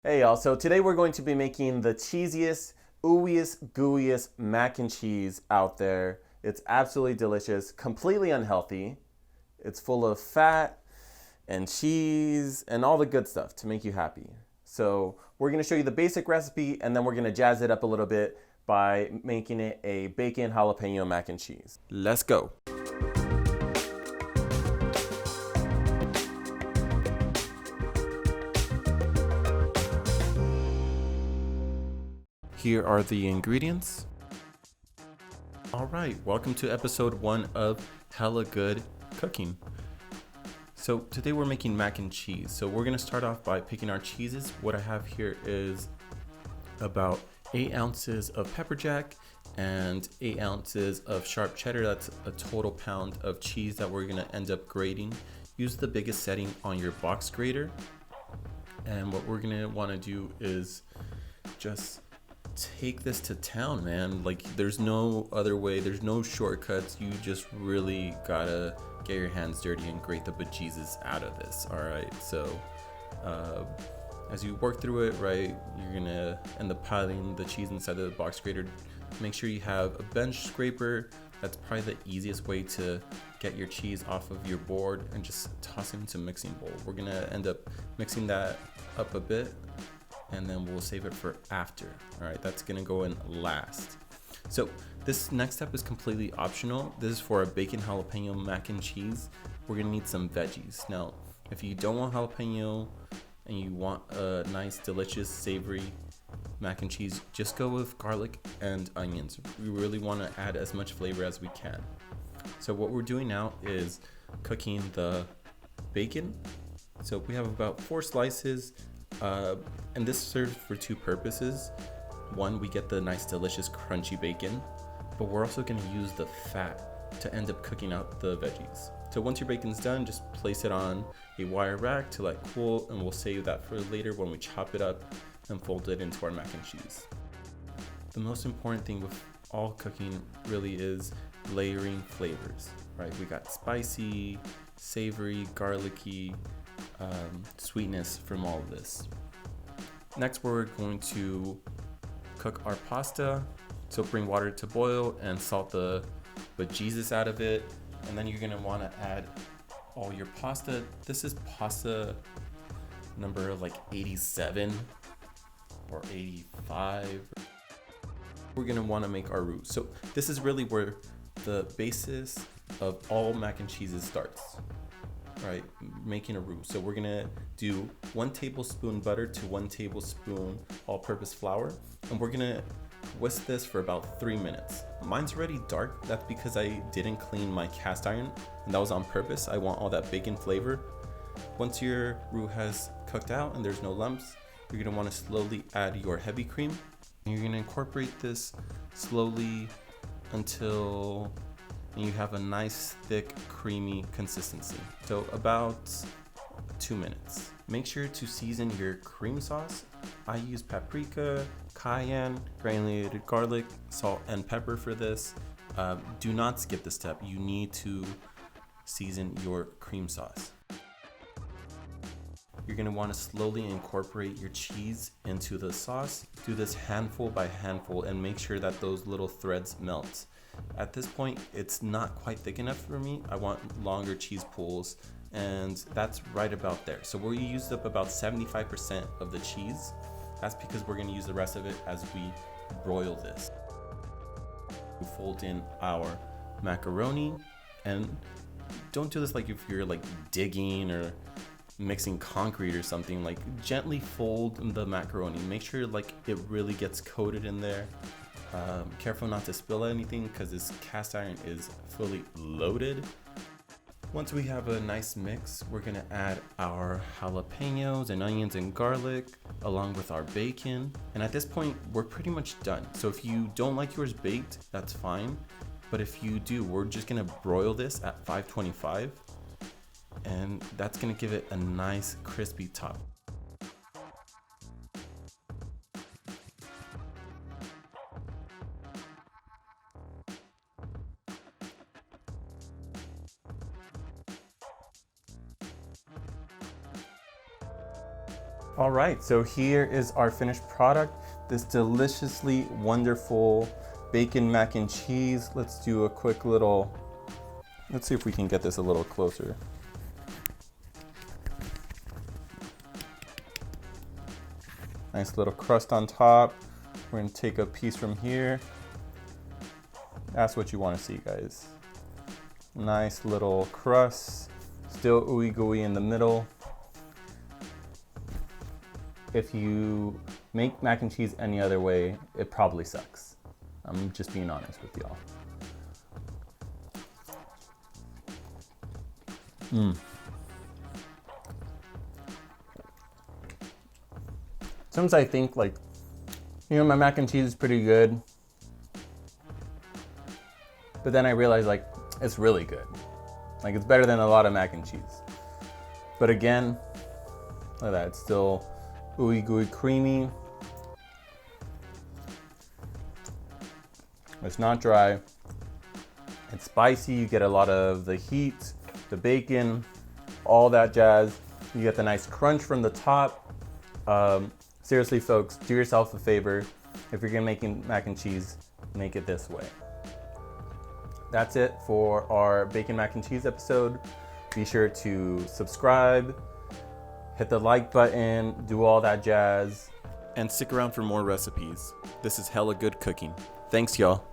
Hey y'all, so today we're going to be making the cheesiest, ooeyest, gooeyest mac and cheese out there. It's absolutely delicious, completely unhealthy. It's full of fat and cheese and all the good stuff to make you happy. So we're gonna show you the basic recipe and then we're gonna jazz it up a little bit by making it a bacon jalapeno mac and cheese. Let's go. Here are the ingredients. All right, welcome to episode 1 of Hella Good Cooking. So today we're making mac and cheese. So we're gonna start off by picking our cheeses. What I have here is about 8 ounces of pepper jack and 8 ounces of sharp cheddar. That's a total pound of cheese that we're gonna end up grating. Use the biggest setting on your box grater. And what we're gonna wanna do is just take this to town, man. Like, there's no other way, there's no shortcuts. You just really gotta get your hands dirty and grate the bejesus out of this. All right, so as you work through it, right, you're gonna end up piling the cheese inside the box grater. Make sure you have a bench scraper. That's probably the easiest way to get your cheese off of your board, and just toss it into a mixing bowl. We're gonna end up mixing that up a bit, and then we'll save it for after. All right, that's gonna go in last. So this next step is completely optional. This is for a bacon jalapeno mac and cheese. We're gonna need some veggies. Now, if you don't want jalapeno and you want a nice, delicious, savory mac and cheese, just go with garlic and onions. We really wanna add as much flavor as we can. So what we're doing now is cooking the bacon. So we have about 4 slices. And this serves for 2 purposes. One, we get the nice, delicious, crunchy bacon, but we're also gonna use the fat to end up cooking out the veggies. So once your bacon's done, just place it on a wire rack to let cool, and we'll save that for later when we chop it up and fold it into our mac and cheese. The most important thing with all cooking really is layering flavors, right? We got spicy, savory, garlicky, sweetness from all of this. Next, we're going to cook our pasta. So bring water to boil and salt the bejesus out of it. And then you're gonna wanna add all your pasta. This is pasta number like 87 or 85. We're gonna wanna make our roux. So this is really where the basis of all mac and cheeses starts. Right, making a roux. So we're gonna do 1 tablespoon butter to 1 tablespoon all-purpose flour, and we're gonna whisk this for about 3 minutes. Mine's already dark. That's because I didn't clean my cast iron, and that was on purpose. I want all that bacon flavor. Once your roux has cooked out and there's no lumps, you're gonna want to slowly add your heavy cream, and you're gonna incorporate this slowly until you have a nice, thick, creamy consistency. So about 2 minutes. Make sure to season your cream sauce. I use paprika, cayenne, granulated garlic, salt, and pepper for this. Do not skip this step. You need to season your cream sauce. You're gonna wanna slowly incorporate your cheese into the sauce. Do this handful by handful and make sure that those little threads melt. At this point, it's not quite thick enough for me. I want longer cheese pools, and that's right about there. So we used up about 75% of the cheese. That's because we're gonna use the rest of it as we broil this. We fold in our macaroni, and don't do this like if you're like digging or mixing concrete or something. Like, gently fold the macaroni. Make sure like it really gets coated in there. Careful not to spill anything because this cast iron is fully loaded. Once we have a nice mix, we're gonna add our jalapenos and onions and garlic along with our bacon. And at this point, we're pretty much done. So if you don't like yours baked, that's fine. But if you do, we're just gonna broil this at 525. And that's gonna give it a nice crispy top. All right, so here is our finished product. This deliciously wonderful bacon mac and cheese. Let's do a quick little, let's see if we can get this a little closer. Nice little crust on top. We're gonna take a piece from here. That's what you wanna see, guys. Nice little crust, still ooey gooey in the middle. If you make mac and cheese any other way, it probably sucks. I'm just being honest with y'all. Sometimes I think like, my mac and cheese is pretty good. But then I realize like, it's really good. Like it's better than a lot of mac and cheese. But again, look at that, it's still ooey gooey creamy. It's not dry. It's spicy, you get a lot of the heat, the bacon, all that jazz. You get the nice crunch from the top. Seriously folks, do yourself a favor. If you're gonna make mac and cheese, make it this way. That's it for our bacon mac and cheese episode. Be sure to subscribe, hit the like button, do all that jazz, and stick around for more recipes. This is hella good cooking. Thanks, y'all.